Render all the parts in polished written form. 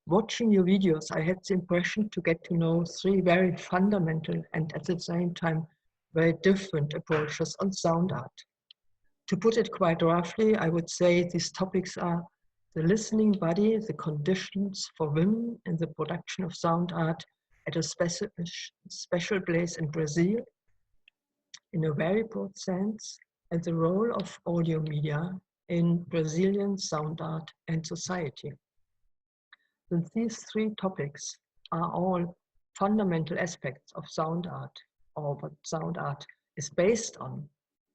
Watching your videos, I had the impression to get to know three very fundamental and at the same time very different approaches on sound art. To put it quite roughly, I would say these topics are the listening body, the conditions for women in the production of sound art at a special place in Brazil, in a very broad sense, and the role of audio media in Brazilian sound art and society. Since these three topics are all fundamental aspects of sound art, or what sound art is based on,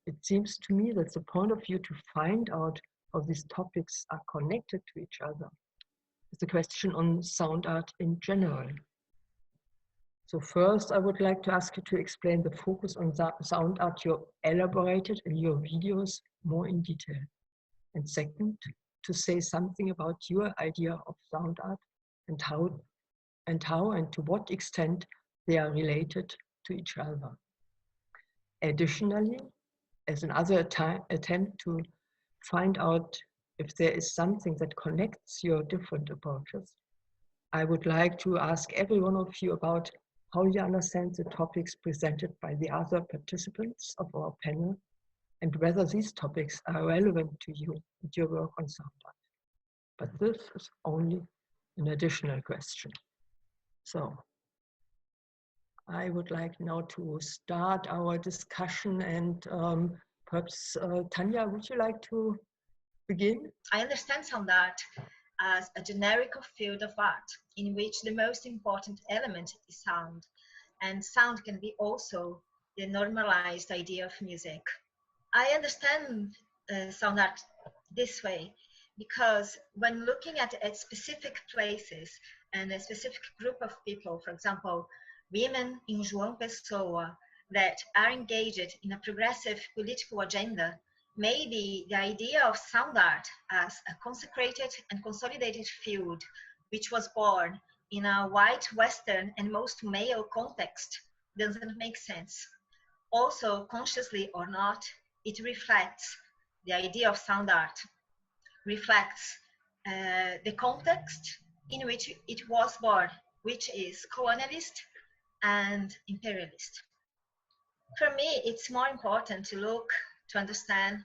it seems to me that the point of view to find out how these topics are connected to each other is the question on sound art in general. So first, I would like to ask you to explain the focus on sound art you elaborated in your videos more in detail. And second, to say something about your idea of sound art and how and to what extent they are related to each other. Additionally, as another attempt to find out if there is something that connects your different approaches, I would like to ask every one of you about how you understand the topics presented by the other participants of our panel and whether these topics are relevant to you and your work on sound art. But this is only an additional question. So I would like now to start our discussion, and perhaps Tanya, would you like to begin? I understand sound art as a generic field of art in which the most important element is sound, and sound can be also the normalized idea of music. I understand sound art this way because when looking at specific places and a specific group of people, for example, women in João Pessoa that are engaged in a progressive political agenda, maybe the idea of sound art as a consecrated and consolidated field, which was born in a white, Western, and most male context, doesn't make sense. Also, consciously or not, it reflects the idea of sound art, reflects the context in which it was born, which is colonialist and imperialist. For me, it's more important to look to understand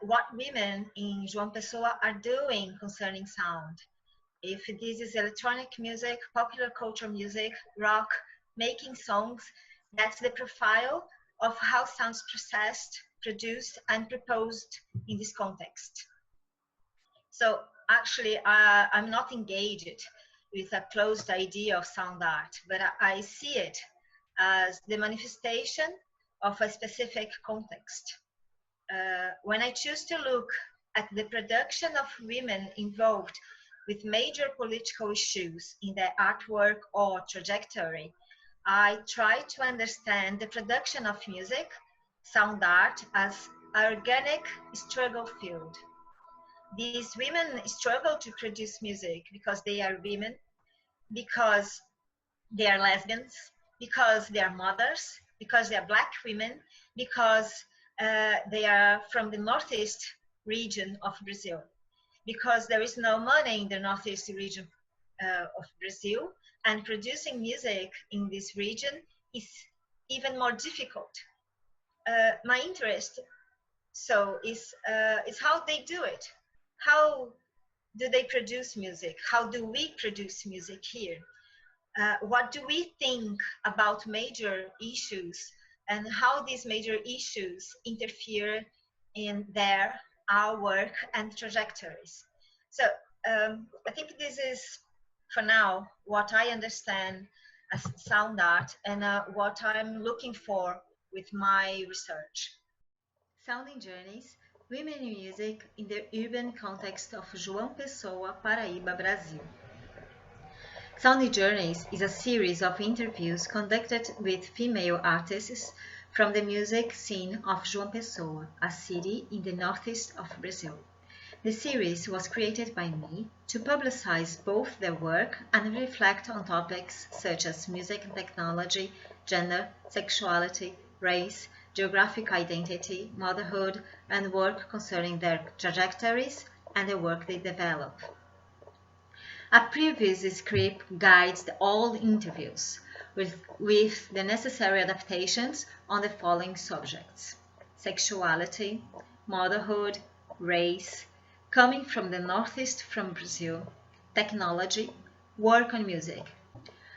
what women in João Pessoa are doing concerning sound. If this is electronic music, popular culture music, rock, making songs, that's the profile of how sound's processed, produced, and proposed in this context. So actually, I'm not engaged with a closed idea of sound art, but I see it as the manifestation of a specific context. When I choose to look at the production of women involved with major political issues in their artwork or trajectory, I try to understand the production of music, sound art, as an organic struggle field. These women struggle to produce music because they are women, because they are lesbians, because they are mothers, because they are Black women, because they are from the Northeast region of Brazil, because there is no money in the Northeast region of Brazil, and producing music in this region is even more difficult. My interest is how they do it. How do they produce music? How do we produce music here? What do we think about major issues and how these major issues interfere in our work and trajectories? So I think this is, for now, what I understand as sound art and what I'm looking for with my research. Sounding Journeys, Women in Music in the Urban Context of João Pessoa, Paraíba, Brazil. Sounding Journeys is a series of interviews conducted with female artists from the music scene of João Pessoa, a city in the northeast of Brazil. The series was created by me to publicize both their work and reflect on topics such as music and technology, gender, sexuality, race, geographic identity, motherhood, and work concerning their trajectories and the work they develop. A previous script guides all interviews with the necessary adaptations on the following subjects: sexuality, motherhood, race, coming from the Northeast from Brazil, technology, work on music.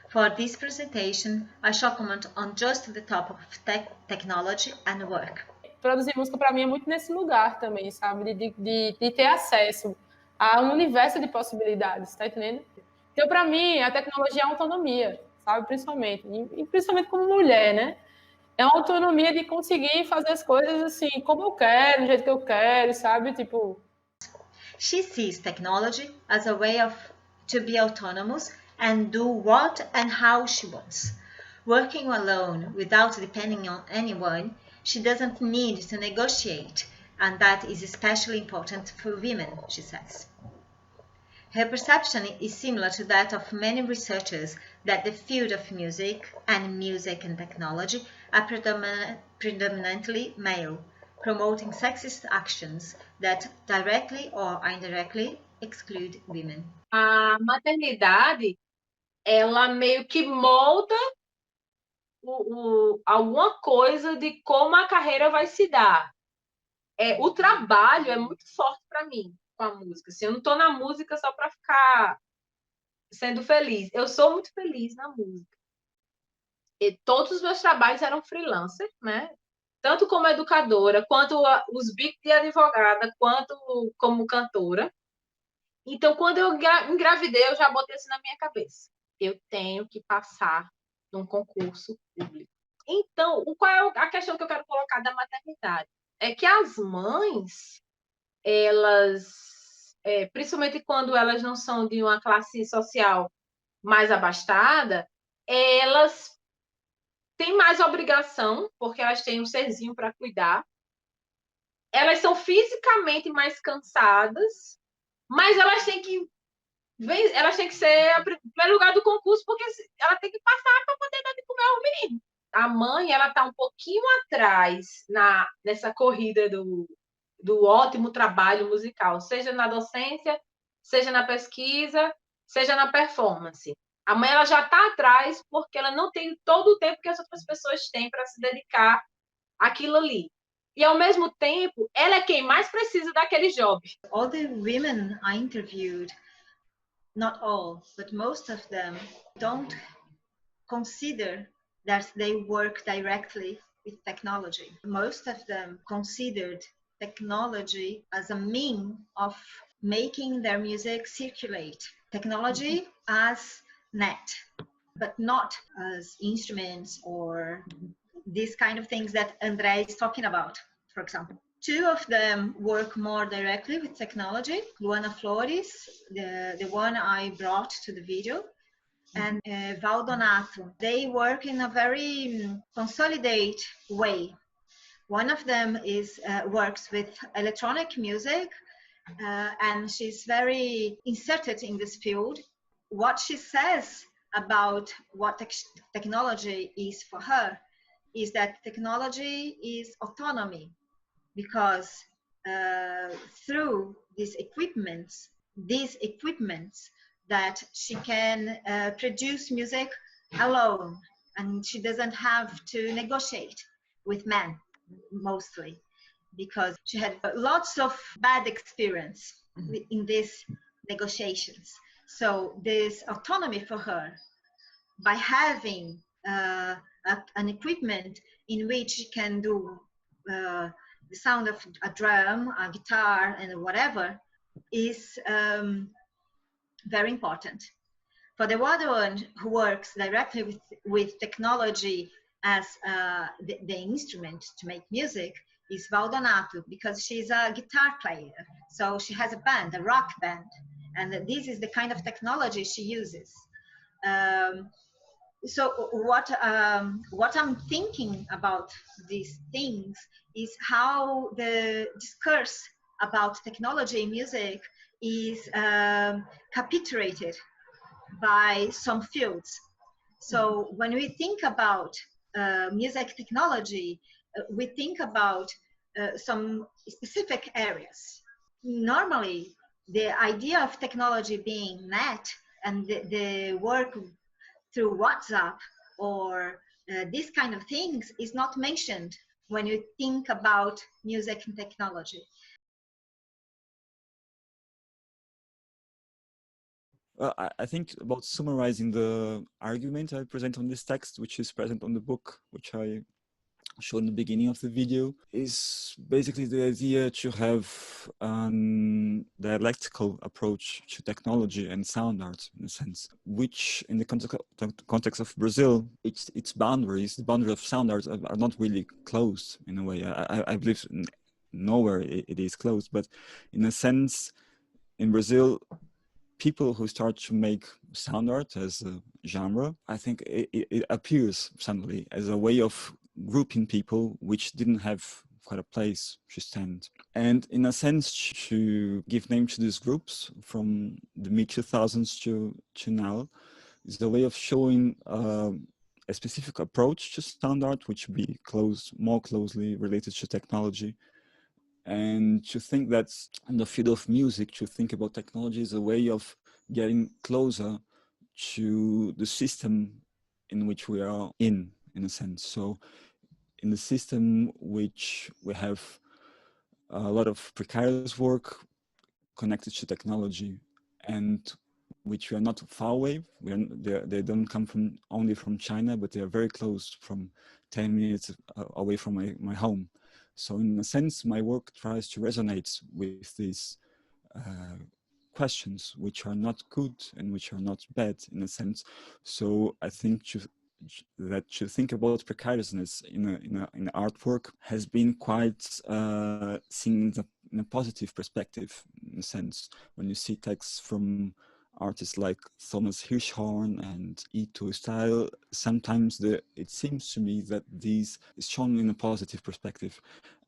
For this presentation, I shall comment on just the topic of technology and work. Produzir música para mim é muito nesse lugar também, sabe? De ter acesso a um universo de possibilidades, tá entendendo? Então, para mim, a tecnologia é autonomia, sabe? Principalmente. E principalmente como mulher, né? É uma autonomia de conseguir fazer as coisas assim, como eu quero, do jeito que eu quero, sabe? Tipo... She sees technology as a way to be autonomous and do what and how she wants. Working alone without depending on anyone, she doesn't need to negotiate, and that is especially important for women, she says. Her perception is similar to that of many researchers that the field of music and technology are predominantly male, promoting sexist actions that directly or indirectly exclude women. A maternidade, ela meio que molda alguma coisa de como a carreira vai se dar. O trabalho é muito forte para mim com a música. Assim, eu não estou na música só para ficar sendo feliz. Eu sou muito feliz na música. E todos os meus trabalhos eram freelancer, né? Tanto como educadora, quanto os bicos de advogada, quanto como cantora. Então, quando eu engravidei, eu já botei isso na minha cabeça. Eu tenho que passar num concurso público. Então, qual é a questão que eu quero colocar da maternidade? É que as mães, elas, principalmente quando elas não são de uma classe social mais abastada, elas têm mais obrigação, porque elas têm um serzinho para cuidar. Elas são fisicamente mais cansadas, mas elas têm que ser o primeiro lugar do concurso, porque ela tem que passar para poder dar de comer ao menino. A mãe, ela está um pouquinho atrás nessa corrida do ótimo trabalho musical, seja na docência, seja na pesquisa, seja na performance. A mãe, ela já está atrás porque ela não tem todo o tempo que as outras pessoas têm para se dedicar àquilo ali. E, ao mesmo tempo, ela é quem mais precisa daquele job. All the women I interviewed, not all, but most of them, don't consider that they work directly with technology. Most of them considered technology as a means of making their music circulate. Technology as net, but not as instruments or these kind of things that André is talking about, for example. Two of them work more directly with technology. Luana Flores, the one I brought to the video, and Val Donato. They work in a very consolidated way. One of them works with electronic music, and she's very inserted in this field. What she says about what technology is for her is that technology is autonomy, because through these equipments that she can produce music alone, and she doesn't have to negotiate with men, mostly because she had lots of bad experience in these negotiations. So this autonomy for her, by having an equipment in which she can do the sound of a drum, a guitar, and whatever, is very important. For the other one who works directly with technology as the instrument to make music is Val Donato, because she's a guitar player. So she has a band, a rock band, and this is the kind of technology she uses. So what I'm thinking about these things is how the discourse about technology in music is capitulated by some fields. So when we think about music technology, we think about some specific areas. Normally, the idea of technology being net and the work through WhatsApp or these kind of things is not mentioned when you think about music and technology. I think about summarizing the argument I present on this text, which is present on the book, which I showed in the beginning of the video, is basically the idea to have a dialectical approach to technology and sound art, in a sense, which in the context of Brazil, its boundaries, the boundaries of sound art are not really closed in a way. I believe nowhere it is closed, but in a sense, in Brazil, people who start to make sound art as a genre, I think it appears suddenly as a way of grouping people which didn't have quite a place to stand. And in a sense, to give name to these groups from the mid-2000s to now is a way of showing a specific approach to sound art, which would be more closely related to technology. And to think that in the field of music, to think about technology is a way of getting closer to the system in which we are in a sense. So in the system which we have a lot of precarious work connected to technology and which we are not far away. They don't come only from China, but they are very close, from 10 minutes away from my home. So in a sense, my work tries to resonate with these questions, which are not good and which are not bad in a sense. So I think that to think about precariousness in artwork has been quite seen in a positive perspective, in a sense. When you see texts from artists like Thomas Hirschhorn and Ito Style, sometimes it seems to me that these is shown in a positive perspective.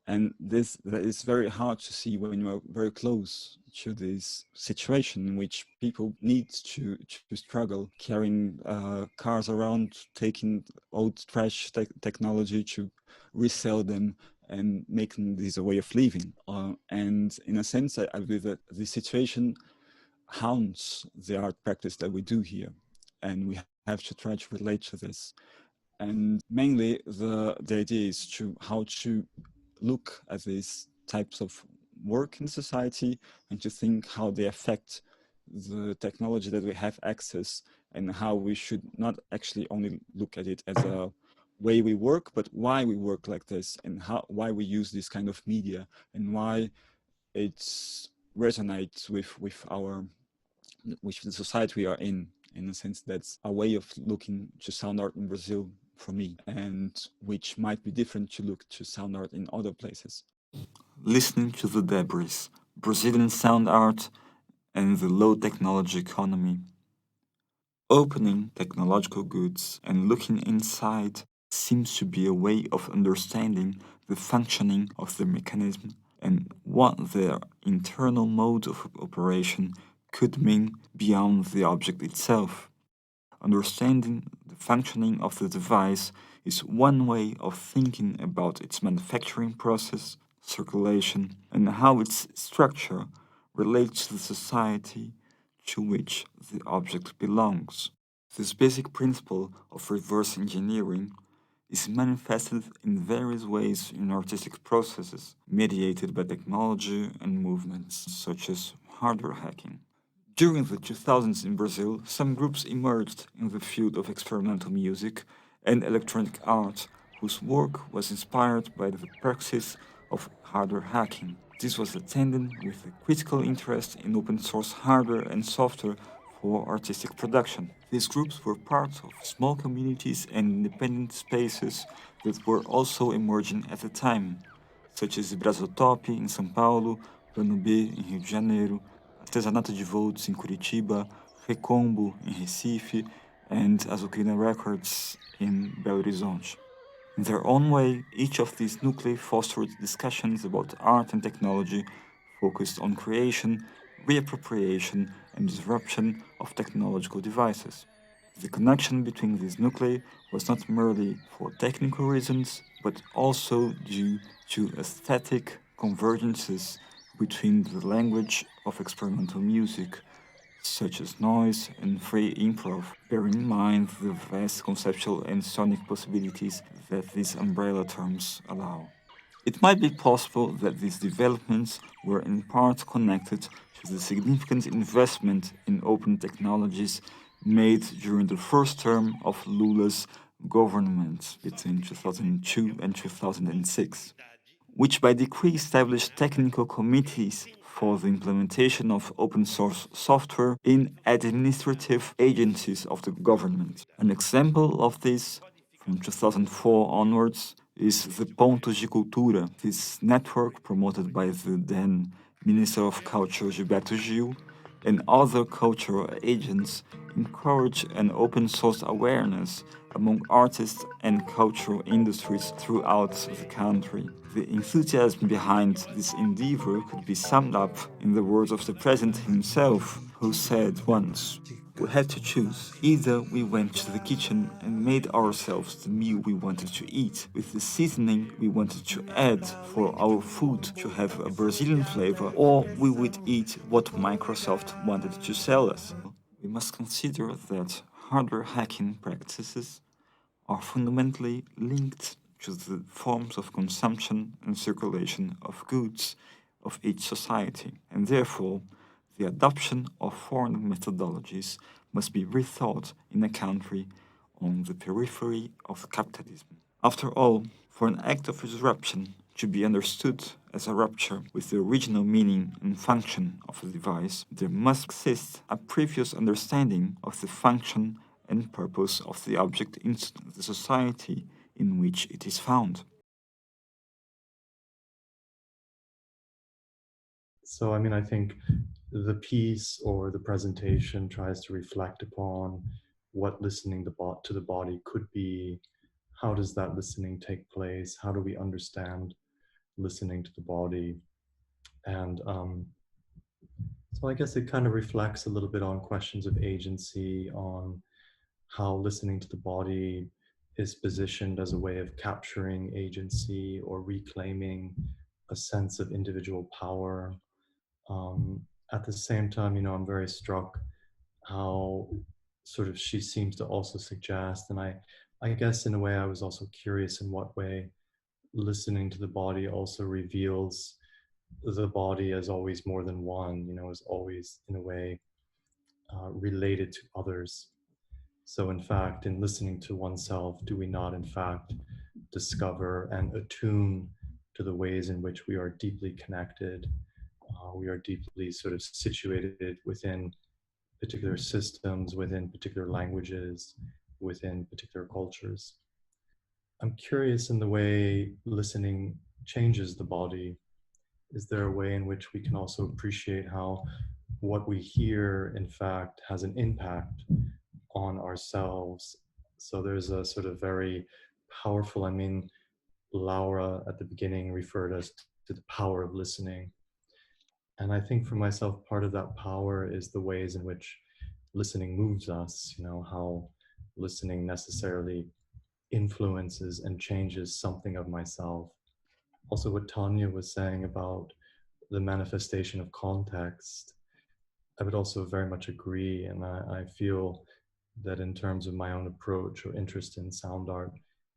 And that is very hard to see when you are very close to this situation in which people need to struggle carrying cars around, taking old trash technology to resell them and making this a way of living. And in a sense, I believe that the situation haunts the art practice that we do here. And we have to try to relate to this. And mainly the idea is how to look at these types of work in society and to think how they affect the technology that we have access, and how we should not actually only look at it as a way we work, but why we work like this, and why we use this kind of media, and why it resonates with the society we are in a sense. That's a way of looking to sound art in Brazil for me, and which might be different to look to sound art in other places. Listening to the debris, Brazilian sound art and the low technology economy. Opening technological goods and looking inside seems to be a way of understanding the functioning of the mechanism and what their internal mode of operation could mean beyond the object itself. Understanding the functioning of the device is one way of thinking about its manufacturing process, circulation, and how its structure relates to the society to which the object belongs. This basic principle of reverse engineering is manifested in various ways in artistic processes mediated by technology and movements such as hardware hacking. During the 2000s in Brazil, some groups emerged in the field of experimental music and electronic art whose work was inspired by the praxis of hardware hacking. This was attended with a critical interest in open source hardware and software for artistic production. These groups were part of small communities and independent spaces that were also emerging at the time, such as Dystopie in São Paulo, Plano B in Rio de Janeiro, Artesanato de Volts in Curitiba, Recombo in Recife, and Azucrina Records in Belo Horizonte. In their own way, each of these nuclei fostered discussions about art and technology focused on creation, reappropriation, and disruption of technological devices. The connection between these nuclei was not merely for technical reasons, but also due to aesthetic convergences between the language of experimental music, such as noise and free improv, bearing in mind the vast conceptual and sonic possibilities that these umbrella terms allow. It might be possible that these developments were in part connected to the significant investment in open technologies made during the first term of Lula's government between 2002 and 2006, which by decree established technical committees for the implementation of open source software in administrative agencies of the government. An example of this, from 2004 onwards, is the Pontos de Cultura, this network promoted by the then Minister of Culture Gilberto Gil and other cultural agents encourage an open source awareness among artists and cultural industries throughout the country. The enthusiasm behind this endeavor could be summed up in the words of the president himself, who said once, "We had to choose. Either we went to the kitchen and made ourselves the meal we wanted to eat, with the seasoning we wanted to add for our food to have a Brazilian flavor, or we would eat what Microsoft wanted to sell us." We must consider that hardware hacking practices are fundamentally linked to the forms of consumption and circulation of goods of each society, and therefore the adoption of foreign methodologies must be rethought in a country on the periphery of capitalism. After all, for an act of disruption to be understood as a rupture with the original meaning and function of a device, there must exist a previous understanding of the function and purpose of the object in the society in which it is found. So, I think the piece or the presentation tries to reflect upon what listening to the body could be. How does that listening take place? How do we understand listening to the body? And so I guess it kind of reflects a little bit on questions of agency, on how listening to the body is positioned as a way of capturing agency or reclaiming a sense of individual power. At the same time, I'm very struck how sort of she seems to also suggest, and I guess in a way I was also curious in what way listening to the body also reveals the body as always more than one, as always in a way related to others. So in fact, in listening to oneself, do we not in fact discover and attune to the ways in which we are deeply connected? We are deeply sort of situated within particular systems, within particular languages, within particular cultures. I'm curious in the way listening changes the body. Is there a way in which we can also appreciate how what we hear, in fact, has an impact on ourselves? So there's a sort of very powerful, Laura at the beginning referred us to the power of listening. And I think for myself, part of that power is the ways in which listening moves us, how listening necessarily influences and changes something of myself. Also what Tanya was saying about the manifestation of context, I would also very much agree. And I feel that in terms of my own approach or interest in sound art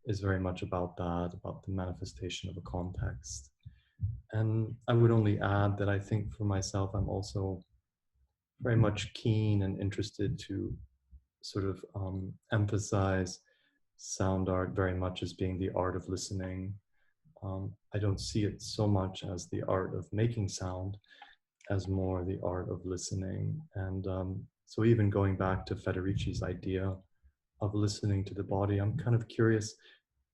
is very much about that, about the manifestation of a context. And I would only add that I think for myself, I'm also very much keen and interested to sort of emphasize sound art very much as being the art of listening. I don't see it so much as the art of making sound, as more the art of listening. And so even going back to Federici's idea of listening to the body, I'm kind of curious.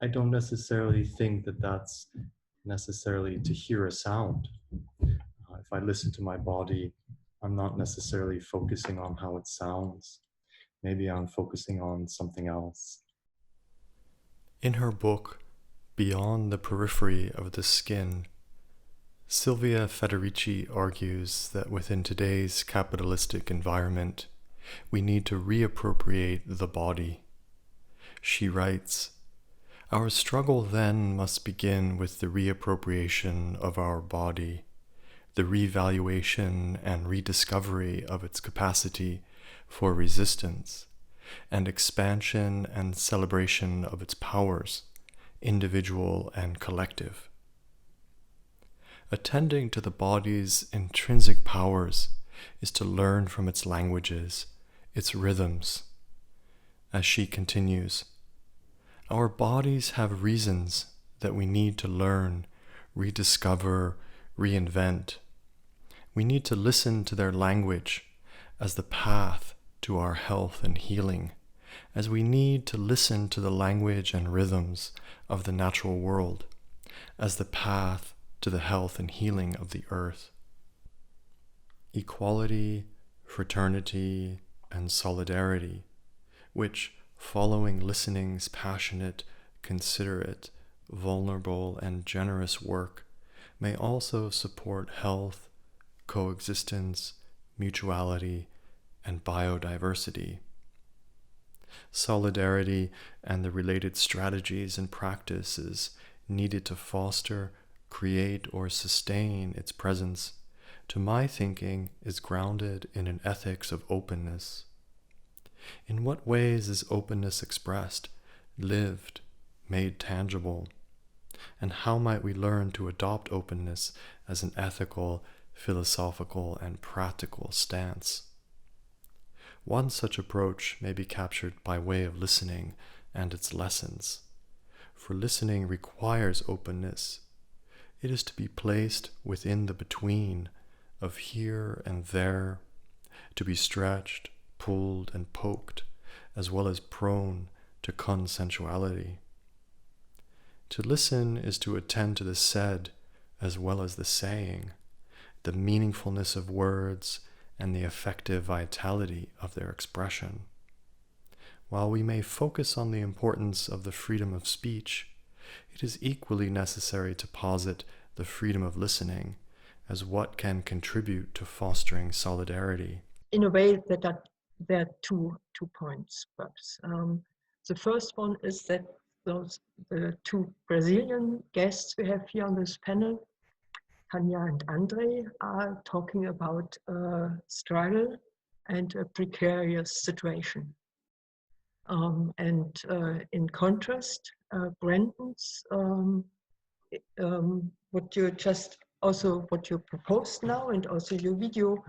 I don't necessarily think that that's necessarily to hear a sound. If I listen to my body, I'm not necessarily focusing on how it sounds. Maybe I'm focusing on something else. In her book, Beyond the Periphery of the Skin, Silvia Federici argues that within today's capitalistic environment, we need to reappropriate the body. She writes, "Our struggle then must begin with the reappropriation of our body, the revaluation and rediscovery of its capacity for resistance, and expansion and celebration of its powers, individual and collective. Attending to the body's intrinsic powers is to learn from its languages, its rhythms. As she continues, our bodies have reasons that we need to learn, rediscover, reinvent. We need to listen to their language as the path to our health and healing, as we need to listen to the language and rhythms of the natural world, as the path to the health and healing of the earth. Equality, fraternity, and solidarity, which, following listening's passionate, considerate, vulnerable, and generous work, may also support health, coexistence, mutuality, and biodiversity. Solidarity and the related strategies and practices needed to foster, create, or sustain its presence, to my thinking, is grounded in an ethics of openness. In what ways is openness expressed, lived, made tangible? And how might we learn to adopt openness as an ethical, philosophical, and practical stance? One such approach may be captured by way of listening and its lessons. For listening requires openness. It is to be placed within the between of here and there, to be stretched, pulled, and poked, as well as prone to consensuality. To listen is to attend to the said as well as the saying, the meaningfulness of words, and the effective vitality of their expression. While we may focus on the importance of the freedom of speech, it is equally necessary to posit the freedom of listening as what can contribute to fostering solidarity. In a way, there are two points, perhaps. The first one is that the two Brazilian guests we have here on this panel, Tânia and André, are talking about struggle and a precarious situation. In contrast, Brandon's what you proposed now, and also your video,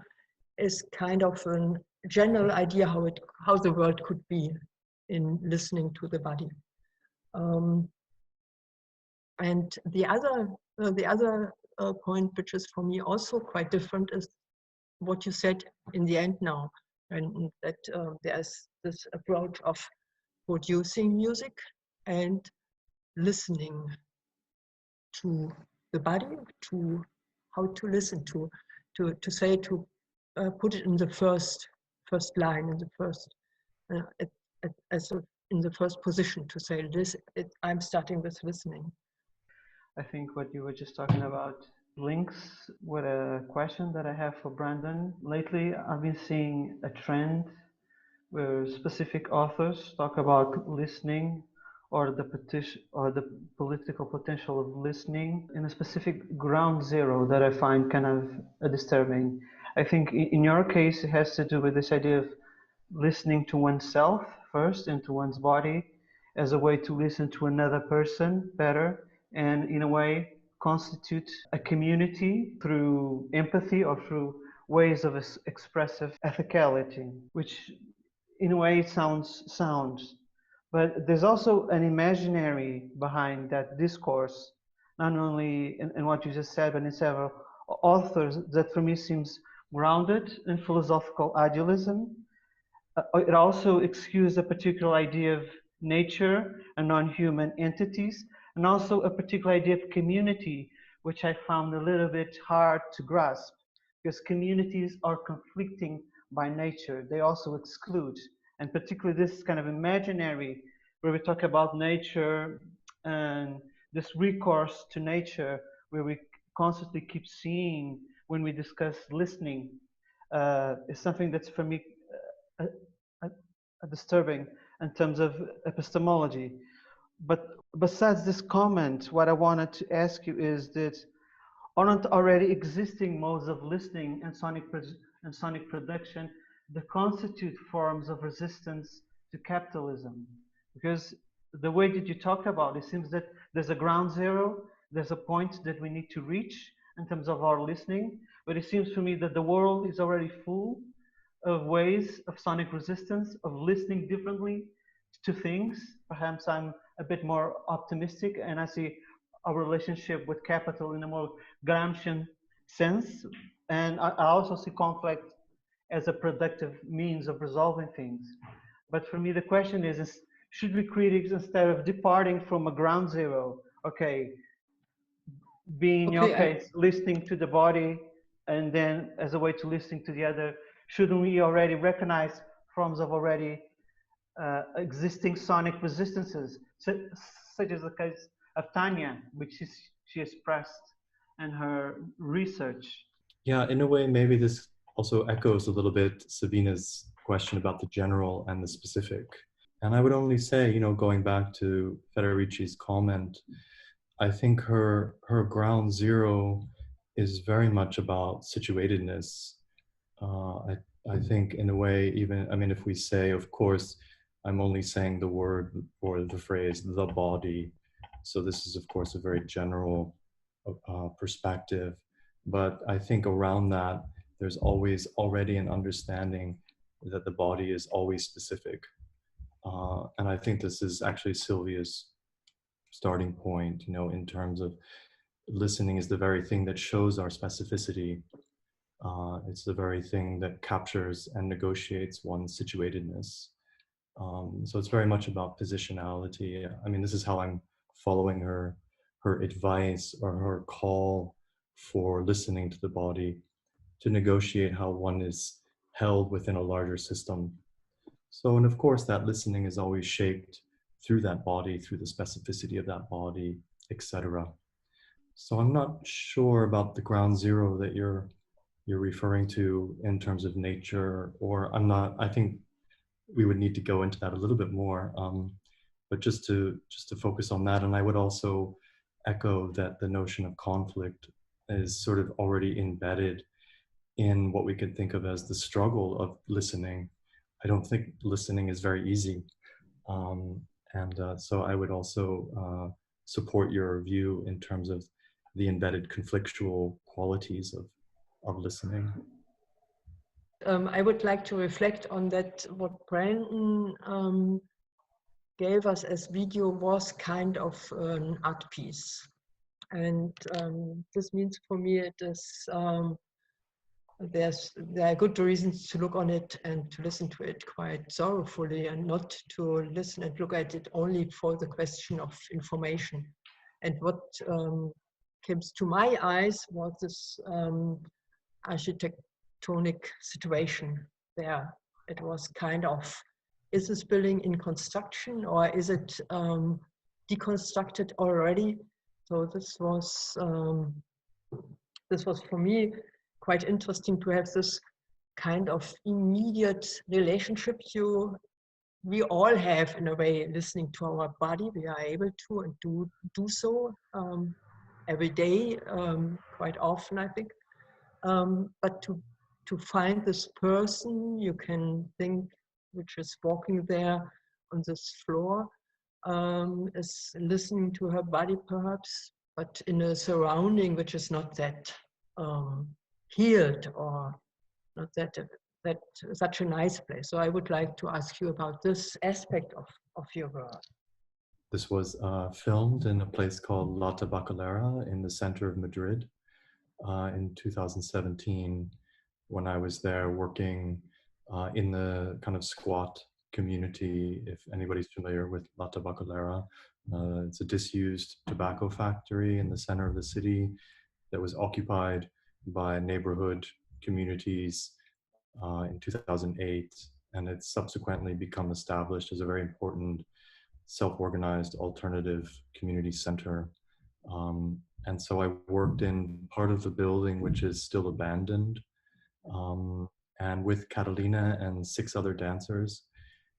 is kind of a general idea how the world could be in listening to the body. And the other point, which is for me also quite different, is what you said in the end now, and that there's this approach of producing music and listening to the body, to how to listen to put it in the first line, in the first in the first position, to say this. I'm starting with listening. I think what you were just talking about links with a question that I have for Brandon. Lately, I've been seeing a trend where specific authors talk about listening or the political potential of listening in a specific ground zero that I find kind of disturbing. I think in your case, it has to do with this idea of listening to oneself first and to one's body as a way to listen to another person better, and in a way constitute a community through empathy or through ways of expressive ethicality, which in a way sounds sound. But there's also an imaginary behind that discourse, not only in what you just said, but in several authors, that for me seems grounded in philosophical idealism. It also excuses a particular idea of nature and non-human entities, and also a particular idea of community, which I found a little bit hard to grasp, because communities are conflicting by nature. They also exclude, and particularly this kind of imaginary, where we talk about nature and this recourse to nature, where we constantly keep seeing when we discuss listening, is something that's for me disturbing in terms of epistemology. But besides this comment, what I wanted to ask you is that aren't already existing modes of listening and sonic production that constitute forms of resistance to capitalism? Because the way that you talked about, it seems that there's a ground zero, there's a point that we need to reach in terms of our listening, but it seems for me that the world is already full of ways of sonic resistance, of listening differently to things. Perhaps I'm a bit more optimistic and I see our relationship with capital in a more Gramscian sense. And I also see conflict as a productive means of resolving things. But for me, the question is should we critics, instead of departing from a ground zero, being, in your case, listening to the body, and then as a way to listening to the other, shouldn't we already recognize forms of already existing sonic resistances, such as the case of Tanya, which she expressed in her research? Yeah, in a way, maybe this also echoes a little bit Sabine's question about the general and the specific. And I would only say, going back to Federici's comment, I think her ground zero is very much about situatedness. I think in a way, if we say, of course, I'm only saying the word or the phrase, the body. So this is, of course, a very general perspective. But I think around that, there's always already an understanding that the body is always specific. And I think this is actually Sylvia's starting point, in terms of listening is the very thing that shows our specificity. It's the very thing that captures and negotiates one's situatedness. So it's very much about positionality. This is how I'm following her advice or her call for listening to the body, to negotiate how one is held within a larger system. So, and of course, that listening is always shaped through that body, through the specificity of that body, etc. So I'm not sure about the ground zero that you're referring to in terms of nature, or I think we would need to go into that a little bit more. But just to focus on that, and I would also echo that the notion of conflict is sort of already embedded in what we could think of as the struggle of listening. I don't think listening is very easy. So I would also support your view in terms of the embedded conflictual qualities of listening. I would like to reflect on that. What Brandon gave us as video was kind of an art piece. And this means for me it is, there are good reasons to look on it and to listen to it quite sorrowfully, and not to listen and look at it only for the question of information. And what came to my eyes was this architectonic situation there. It was kind of, is this building in construction or is it deconstructed already? So this was for me quite interesting to have this kind of immediate relationship we all have in a way, listening to our body. We are able to and do so every day, quite often, I think. But to find this person, you can think, which is walking there on this floor, is listening to her body perhaps, but in a surrounding which is not that healed, or not that such a nice place. So I would like to ask you about this aspect of your work. This was filmed in a place called La Tabacalera in the center of Madrid in 2017, when I was there working in the kind of squat community. If anybody's familiar with La Tabacalera, it's a disused tobacco factory in the center of the city that was occupied by neighborhood communities in 2008, and it's subsequently become established as a very important self-organized alternative community center. And so I worked in part of the building which is still abandoned, and with Catalina and 6 other dancers,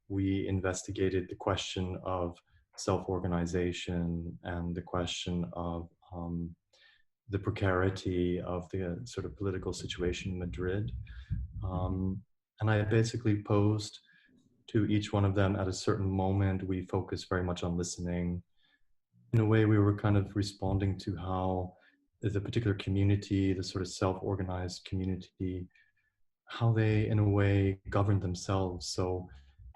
we investigated the question of self-organization and the question of the precarity of the sort of political situation in Madrid. And I basically posed to each one of them at a certain moment. We focused very much on listening. In a way, we were kind of responding to how the particular community, the sort of self-organized community, how they, in a way, governed themselves. So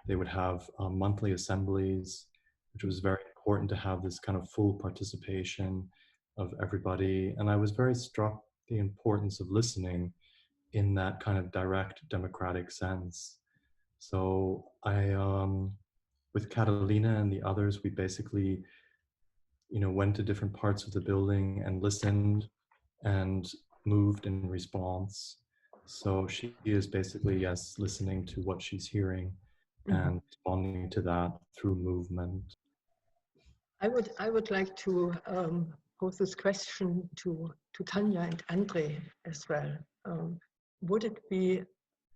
they would have monthly assemblies, which was very important to have this kind of full participation of everybody. And I was very struck the importance of listening in that kind of direct democratic sense. So I, with Catalina and the others, we basically, went to different parts of the building and listened and moved in response. So she is basically, yes, listening to what she's hearing and responding to that through movement. I would like to pose this question to Tânia and André as well. Would it be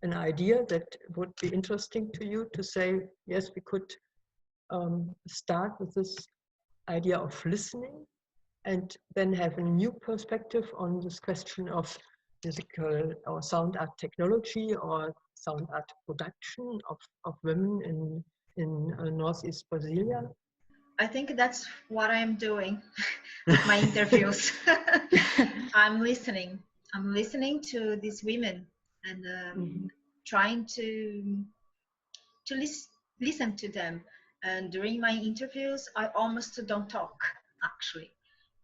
an idea that would be interesting to you to say, yes, we could start with this idea of listening and then have a new perspective on this question of musical or sound art technology or sound art production of women in Northeast Brasilia? I think that's what I'm doing with my interviews. I'm listening to these women and trying to listen to them. And during my interviews, I almost don't talk, actually.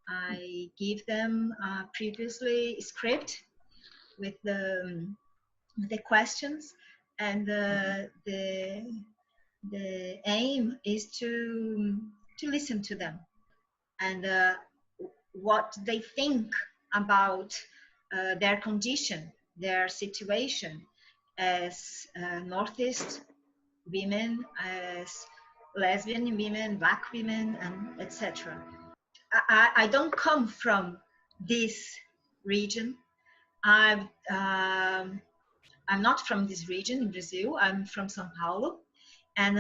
I give them previously script with the questions, and the aim is to listen to them and what they think about their condition, their situation as Northeast women, as lesbian women, Black women, and etc. I don't come from this region. I'm not from this region in Brazil. I'm from São Paulo, and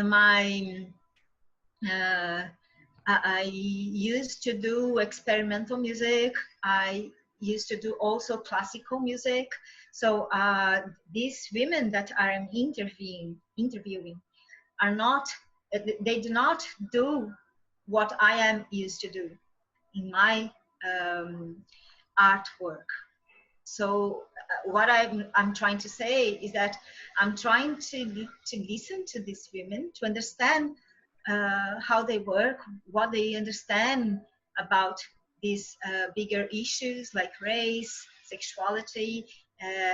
I used to do experimental music. I used to do also classical music. So these women that I'm interviewing are not. They do not do what I am used to do in my artwork. So what I'm trying to say is that I'm trying to listen to these women, to understand how they work, what they understand about these bigger issues like race, sexuality,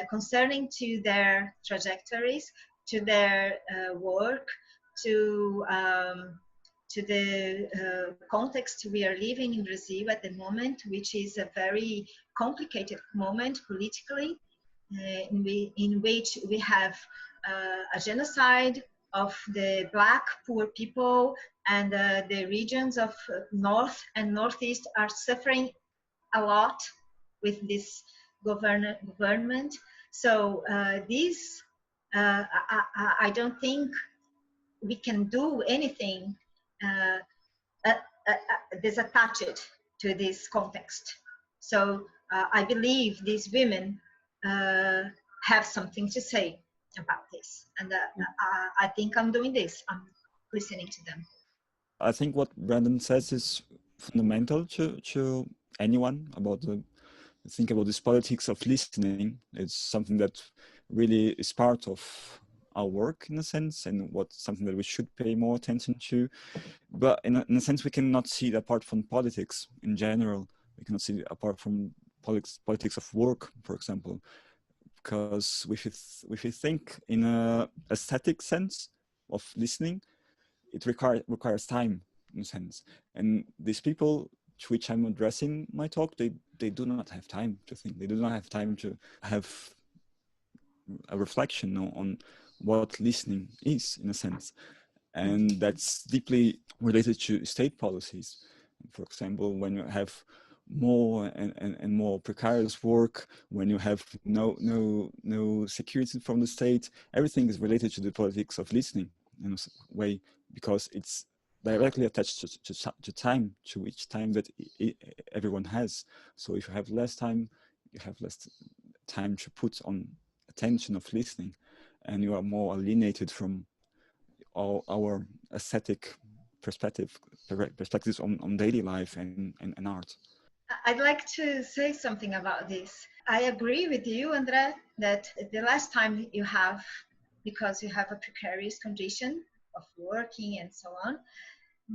concerning to their trajectories, to their work, to the context we are living in Brazil at the moment, which is a very complicated moment politically, in which we have a genocide of the Black poor people, and the regions of North and Northeast are suffering a lot with this government. So I don't think we can do anything disattached to this context. So I believe these women have something to say about this, and I think I'm doing this. I'm listening to them. I think what Brandon says is fundamental to anyone think about this politics of listening. It's something that really is part of our work in a sense, and something that we should pay more attention to. But in a sense, we cannot see it apart from politics in general. We cannot see it apart from politics of work, for example, because if you think in a aesthetic sense of listening, it requires time in a sense. And these people to which I'm addressing my talk, they do not have time to think. They do not have time to have a reflection on what listening is, in a sense. And that's deeply related to state policies. For example, when you have more and more precarious work, when you have no security from the state, everything is related to the politics of listening in a way, because it's directly attached to time, to each time that everyone has. So if you have less time, you have less time to put on attention of listening, and you are more alienated from all our aesthetic perspectives on daily life and art. I'd like to say something about this. I agree with you, André, that the less time you have, because you have a precarious condition of working and so on,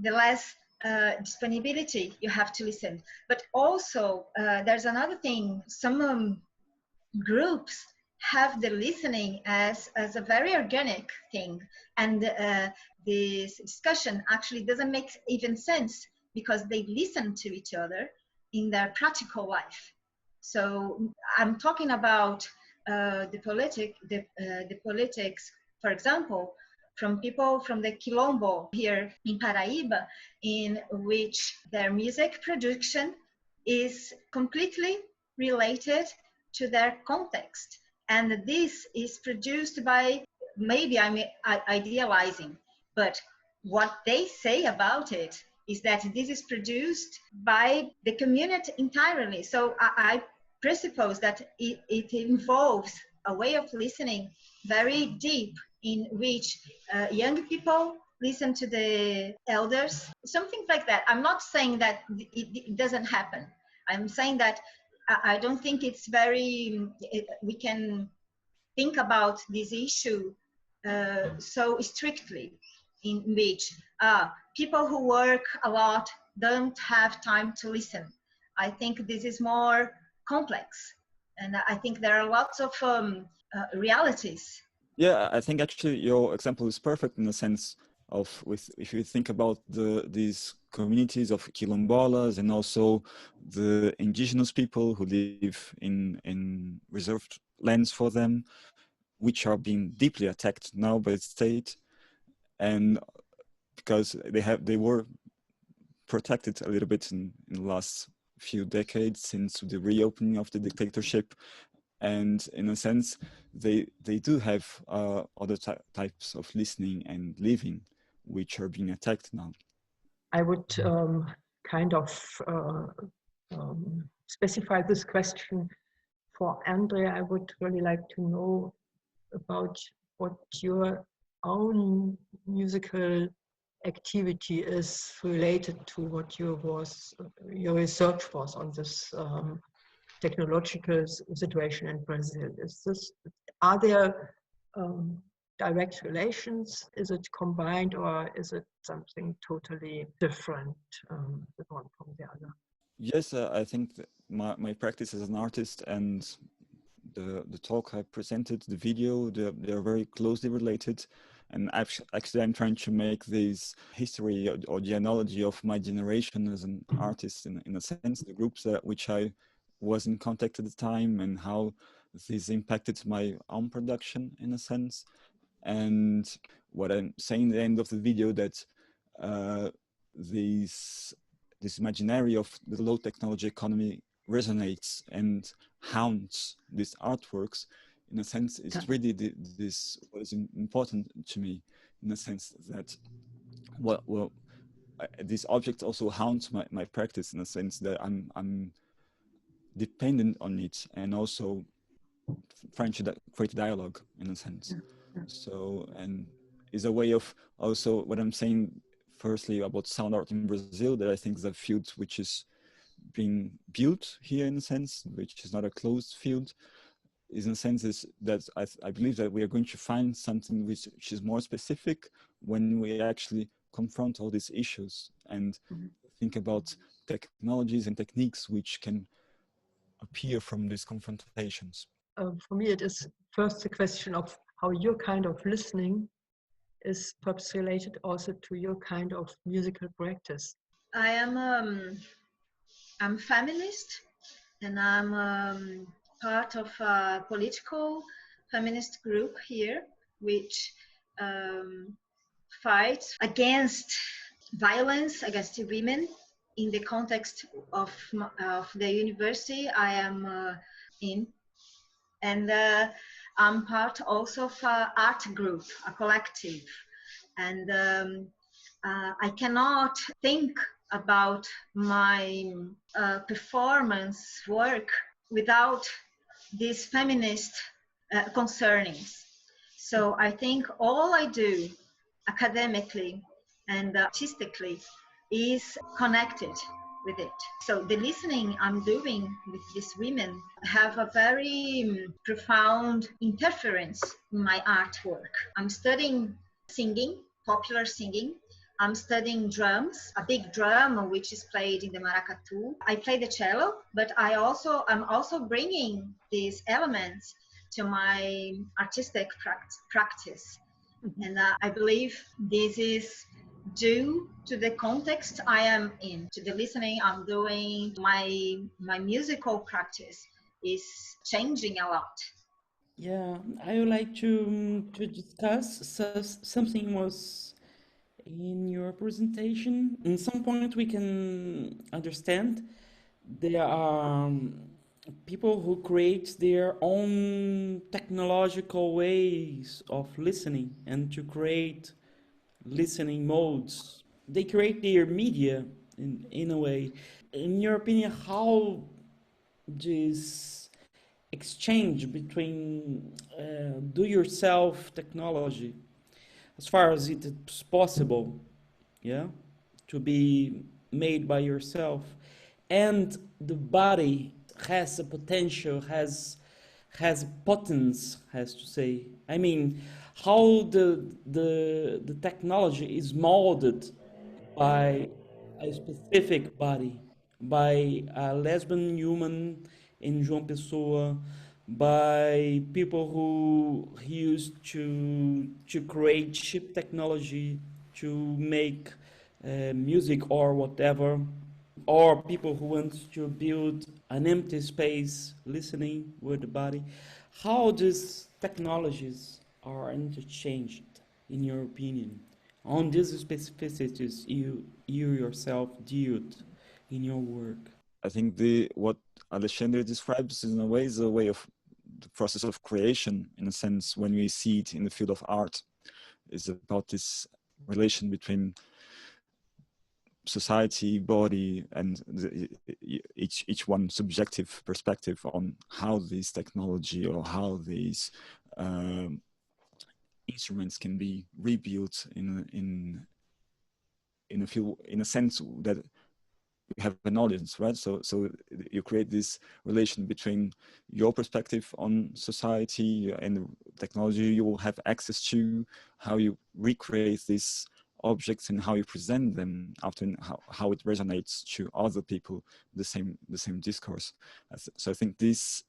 the less disponibility you have to listen. But also, there's another thing. Some groups have the listening as a very organic thing, and this discussion actually doesn't make even sense because they listen to each other in their practical life. So I'm talking about the politics, for example, from people from the Quilombo here in Paraíba, in which their music production is completely related to their context. And this is produced by, maybe I'm idealizing, but what they say about it is that this is produced by the community entirely. So I presuppose that it involves a way of listening very deep, in which young people listen to the elders, something like that. I'm not saying that it doesn't happen. I'm saying that I don't think it's we can think about this issue so strictly, in which people who work a lot don't have time to listen. I think this is more complex, and I think there are lots of realities. Yeah, I think actually your example is perfect in the sense of, if you think about these communities of quilombolas and also the indigenous people who live in reserved lands for them, which are being deeply attacked now by the state, and because they were protected a little bit in the last few decades since the reopening of the dictatorship. And in a sense, they do have other types of listening and living, which are being attacked now. I would kind of specify this question for André. I would really like to know about what your own musical activity is related to what your research was on this technological situation in Brazil. Are there direct relations? Is it combined, or is it something totally different, the one from the other? Yes, I think that my practice as an artist and the talk I presented, the video, they're very closely related. And actually, I'm trying to make this history or the analogy of my generation as an artist, in a sense, the groups which I was in contact at the time, and how this impacted my own production, in a sense. And what I'm saying at the end of the video, that this imaginary of the low technology economy resonates and haunts these artworks, in a sense, it's really this what is important to me, in a sense that these objects also haunt my practice, in a sense that I'm dependent on it, and also trying to create dialogue, in a sense. So, and is a way of also what I'm saying firstly about sound art in Brazil, that I think is a field which is being built here, in a sense, which is not a closed field, is in a sense is that I believe that we are going to find something which is more specific when we actually confront all these issues and think about technologies and techniques which can appear from these confrontations. For me, it is first the question of how your kind of listening is perhaps related also to your kind of musical practice. I am I'm feminist, and I'm part of a political feminist group here, which fights against violence against women in the context of the university I am in. And I'm part also of an art group, a collective. And I cannot think about my performance work without these feminist concernings. So I think all I do academically and artistically is connected with it. So the listening I'm doing with these women have a very profound interference in my artwork. I'm studying singing, popular singing. I'm studying drums, a big drum which is played in the maracatu. I play the cello, but I'm also bringing these elements to my artistic practice. And I believe this is due to the context I am in, to the listening I'm doing. My musical practice is changing a lot. Yeah, I would like to discuss something was in your presentation. In some point, we can understand there are people who create their own technological ways of listening and to create listening modes. They create their media in a way. In your opinion, how this exchange between do-yourself technology, as far as it is possible, yeah, to be made by yourself, and the body has a potential, has potence, has to say. I mean, how the technology is molded by a specific body, by a lesbian human in João Pessoa, by people who used to create cheap technology to make music or whatever, or people who want to build an empty space listening with the body. How these technologies are interchanged, in your opinion, on these specificities you yourself dealt in your work? I think what Alexandre describes in a way is a way of the process of creation, in a sense, when we see it in the field of art. Is about this relation between society, body, and each one subjective perspective on how this technology or how these instruments can be rebuilt in a sense that you have an audience, right? So you create this relation between your perspective on society and the technology you will have access to, how you recreate these objects and how you present them after, how it resonates to other people, the same discourse. So I think this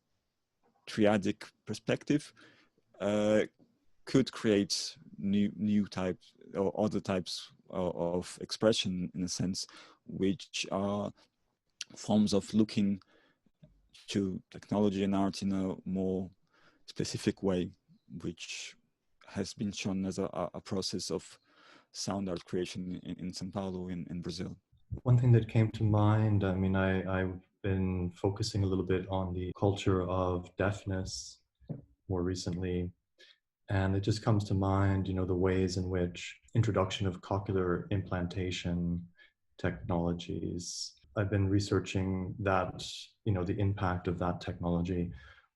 triadic perspective could create new types or other types of expression, in a sense, which are forms of looking to technology and art in a more specific way, which has been shown as a process of sound art creation in São Paulo, in Brazil. One thing that came to mind, I mean, I've been focusing a little bit on the culture of deafness more recently. And it just comes to mind, you know, the ways in which introduction of cochlear implantation technologies. I've been researching that, you know, the impact of that technology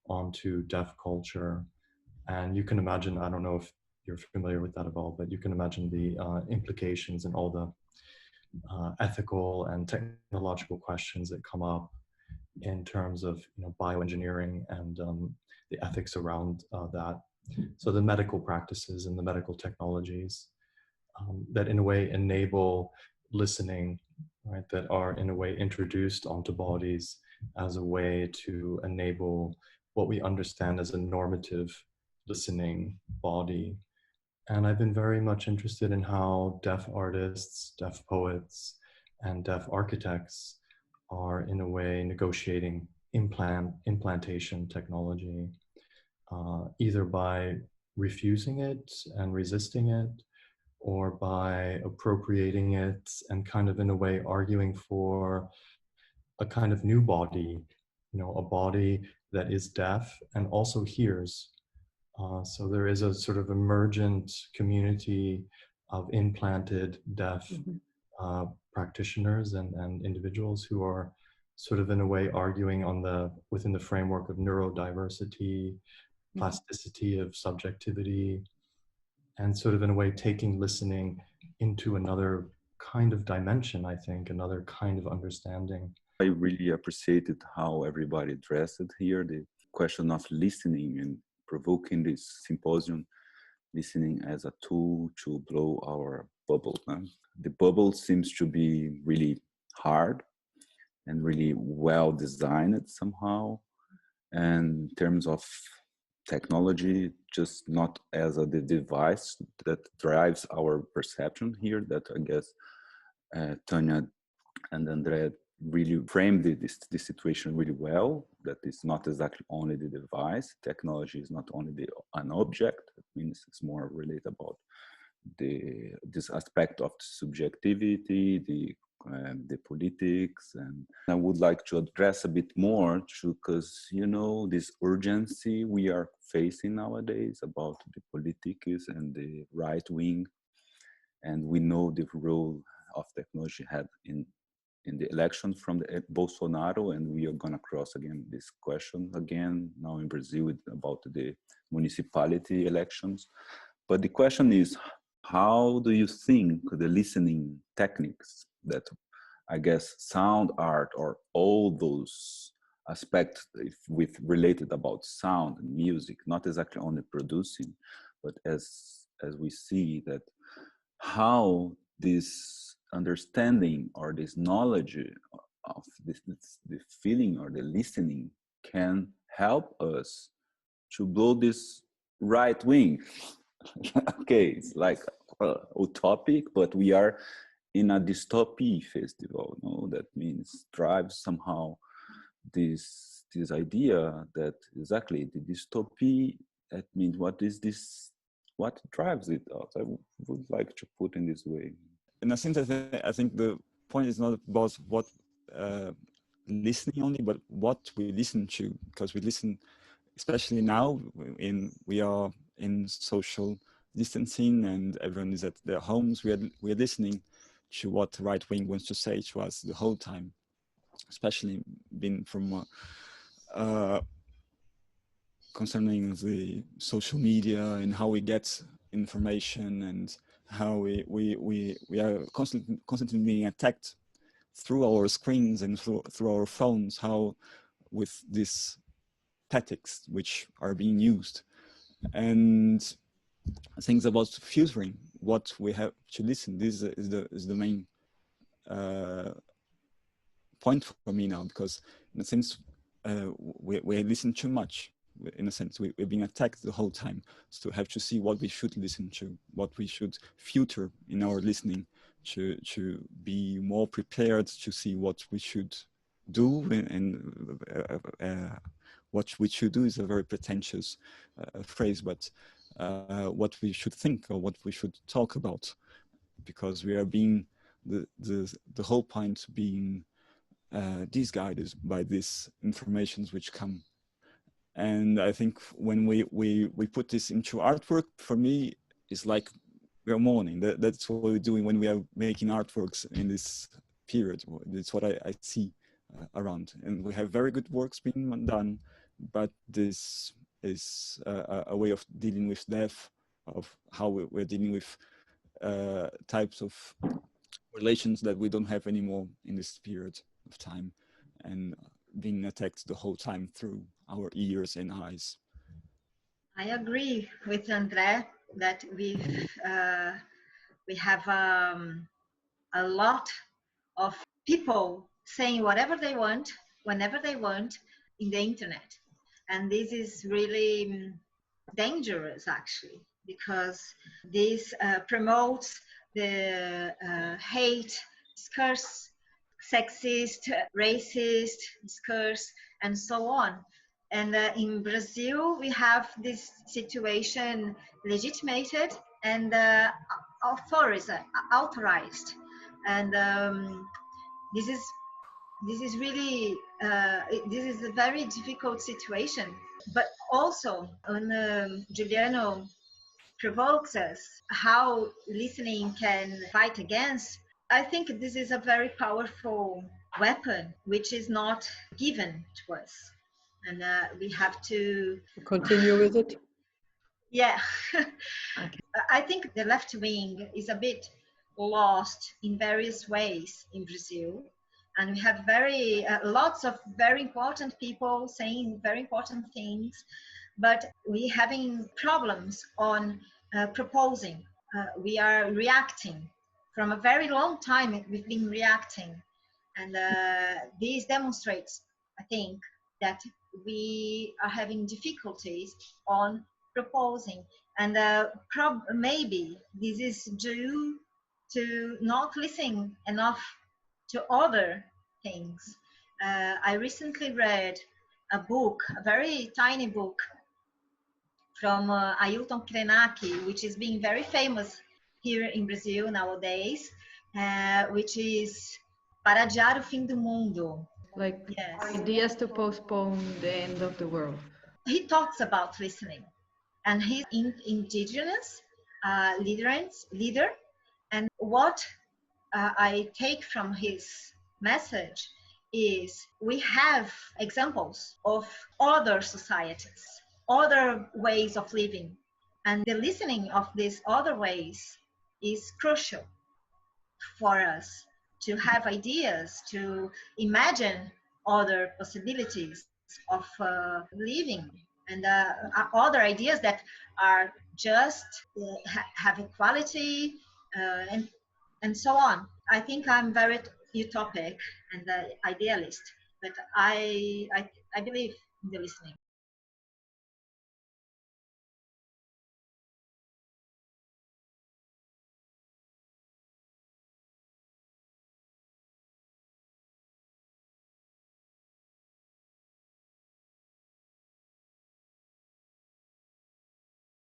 onto deaf culture. And you can imagine, I don't know if you're familiar with that at all, but you can imagine the implications and all the ethical and technological questions that come up in terms of, you know, bioengineering and the ethics around that. So the medical practices and the medical technologies that in a way enable listening, right, that are in a way introduced onto bodies as a way to enable what we understand as a normative listening body. And I've been very much interested in how deaf artists, deaf poets, and deaf architects are in a way negotiating implantation technology. Either by refusing it and resisting it, or by appropriating it and kind of in a way arguing for a kind of new body, you know, a body that is deaf and also hears. So there is a sort of emergent community of implanted deaf practitioners and individuals who are sort of in a way arguing on within the framework of neurodiversity, plasticity of subjectivity, and sort of in a way taking listening into another kind of dimension, I think, another kind of understanding. I really appreciated how everybody addressed it here, the question of listening and provoking this symposium, listening as a tool to blow our bubble. The bubble seems to be really hard and really well designed somehow. And in terms of technology, just not as the device that drives our perception here, that I guess Tânia and André really framed this situation really well, that it's not exactly only the device. Technology is not only an object. It means it's more related about this aspect of subjectivity, the politics, and I would like to address a bit more because this urgency we are facing nowadays about the politics and the right wing, and we know the role of technology had in the election from the Bolsonaro, and we are gonna cross again this question again now in Brazil about the municipality elections. But the question is, how do you think the listening techniques that I guess sound art or all those aspects with related about sound and music, not exactly only producing, but as we see that how this understanding or this knowledge of the feeling or the listening can help us to blow this right wing. Okay, it's like utopic, but we are in a Dystopie festival. That means drives somehow this idea that exactly the Dystopie. That means what is this? What drives it out? I would like to put in this way. In a sense, I think the point is not about what listening only, but what we listen to, because we listen, especially now, we are in social distancing and everyone is at their homes. We are listening to what the right wing wants to say to us the whole time, especially being from concerning the social media and how we get information and how we are constantly being attacked through our screens and through our phones, how with these tactics which are being used, and things about filtering what we have to listen. This is the main point for me now, because in a sense we listen too much. In a sense, we're being attacked the whole time. So we have to see what we should listen to, what we should filter in our listening, to be more prepared to see what we should do, and what we should do is a very pretentious phrase, but what we should think or what we should talk about, because we are being the whole point being disguided by these informations which come. And I think when we put this into artwork, for me, it's like we're mourning. That's what we're doing when we are making artworks in this period. That's what I see around. And we have very good works being done, but this is a way of dealing with death, of how we're dealing with types of relations that we don't have anymore in this period of time, and being attacked the whole time through our ears and eyes. I agree with André that we have a lot of people saying whatever they want, whenever they want, in the internet. And this is really dangerous, actually, because this promotes the hate discourse, sexist, racist discourse, and so on. And in Brazil, we have this situation legitimated and authorized. And this is really this is a very difficult situation. But also, when Juliano provokes us, how listening can fight against, I think this is a very powerful weapon, which is not given to us. And we have to continue with it. Yeah. I think the left wing is a bit lost in various ways in Brazil. And we have lots of very important people saying very important things, but we're having problems on proposing. We are reacting. From a very long time, we've been reacting. And this demonstrates, I think, that we are having difficulties on proposing. And maybe this is due to not listening enough to other things. I recently read a book, a very tiny book from Ailton Krenak, which is being very famous here in Brazil nowadays, which is Para Adiar o Fim do Mundo. Like ideas to postpone the end of the world. He talks about listening, and he's indigenous leader. And what I take from his message is we have examples of other societies, other ways of living, and the listening of these other ways is crucial for us to have ideas, to imagine other possibilities of living, and other ideas that are just have equality and so on. I think I'm very utopic and idealist, but I believe in the listening.